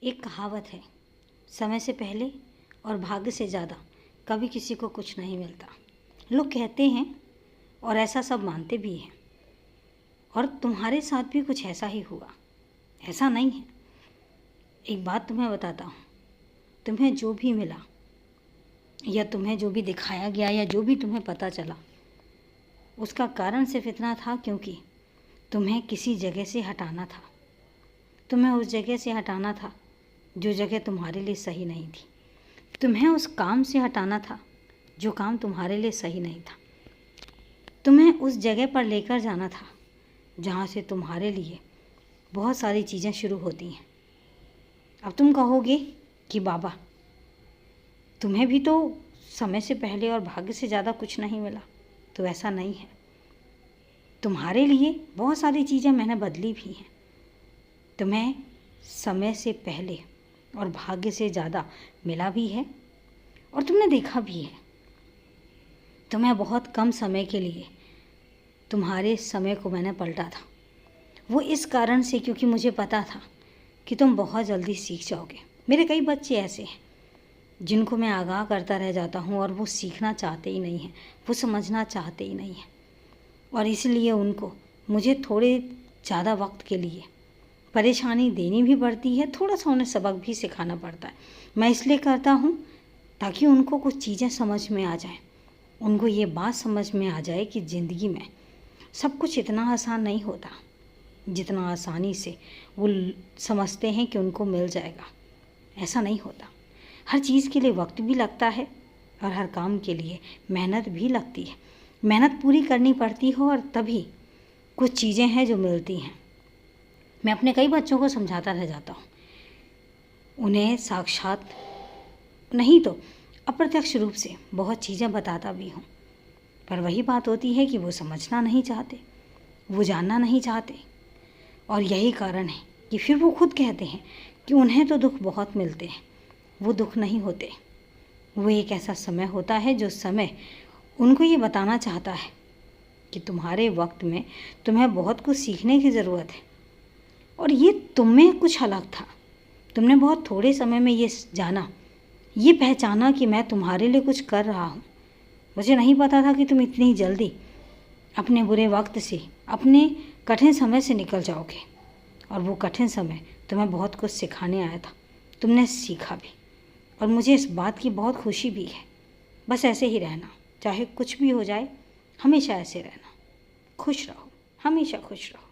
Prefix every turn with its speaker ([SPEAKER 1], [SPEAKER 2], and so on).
[SPEAKER 1] एक कहावत है, समय से पहले और भाग्य से ज़्यादा कभी किसी को कुछ नहीं मिलता। लोग कहते हैं और ऐसा सब मानते भी हैं, और तुम्हारे साथ भी कुछ ऐसा ही हुआ। ऐसा नहीं है। एक बात तुम्हें बताता हूँ, तुम्हें जो भी मिला या तुम्हें जो भी दिखाया गया या जो भी तुम्हें पता चला, उसका कारण सिर्फ इतना था क्योंकि तुम्हें किसी जगह से हटाना था। तुम्हें उस जगह से हटाना था जो जगह तुम्हारे लिए सही नहीं थी। तुम्हें उस काम से हटाना था जो काम तुम्हारे लिए सही नहीं था। तुम्हें उस जगह पर लेकर जाना था जहाँ से तुम्हारे लिए बहुत सारी चीज़ें शुरू होती हैं। अब तुम कहोगे कि बाबा, तुम्हें भी तो समय से पहले और भाग्य से ज़्यादा कुछ नहीं मिला। तो ऐसा नहीं है। तुम्हारे लिए बहुत सारी चीज़ें मैंने बदली भी हैं। तुम्हें समय से पहले और भाग्य से ज़्यादा मिला भी है और तुमने देखा भी है। तुम्हें बहुत कम समय के लिए तुम्हारे समय को मैंने पलटा था। वो इस कारण से क्योंकि मुझे पता था कि तुम बहुत जल्दी सीख जाओगे। मेरे कई बच्चे ऐसे हैं जिनको मैं आगाह करता रह जाता हूँ और वो सीखना चाहते ही नहीं हैं, वो समझना चाहते ही नहीं हैं, और इसलिए उनको मुझे थोड़े ज़्यादा वक्त के लिए परेशानी देनी भी पड़ती है, थोड़ा सा उन्हें सबक भी सिखाना पड़ता है। मैं इसलिए करता हूँ ताकि उनको कुछ चीज़ें समझ में आ जाएं, उनको ये बात समझ में आ जाए कि ज़िंदगी में सब कुछ इतना आसान नहीं होता जितना आसानी से वो समझते हैं कि उनको मिल जाएगा। ऐसा नहीं होता। हर चीज़ के लिए वक्त भी लगता है और हर काम के लिए मेहनत भी लगती है। मेहनत पूरी करनी पड़ती हो और तभी कुछ चीज़ें हैं जो मिलती हैं। मैं अपने कई बच्चों को समझाता रह जाता हूँ, उन्हें साक्षात नहीं तो अप्रत्यक्ष रूप से बहुत चीज़ें बताता भी हूँ, पर वही बात होती है कि वो समझना नहीं चाहते, वो जानना नहीं चाहते, और यही कारण है कि फिर वो खुद कहते हैं कि उन्हें तो दुख बहुत मिलते हैं। वो दुख नहीं होते, वो एक ऐसा समय होता है जो समय उनको ये बताना चाहता है कि तुम्हारे वक्त में तुम्हें बहुत कुछ सीखने की ज़रूरत है, और ये तुम में कुछ अलग था। तुमने बहुत थोड़े समय में ये जाना, ये पहचाना कि मैं तुम्हारे लिए कुछ कर रहा हूँ। मुझे नहीं पता था कि तुम इतनी जल्दी अपने बुरे वक्त से, अपने कठिन समय से निकल जाओगे, और वो कठिन समय तुम्हें बहुत कुछ सिखाने आया था। तुमने सीखा भी, और मुझे इस बात की बहुत खुशी भी है। बस ऐसे ही रहना, चाहे कुछ भी हो जाए, हमेशा ऐसे रहना। खुश रहो, हमेशा खुश रहो।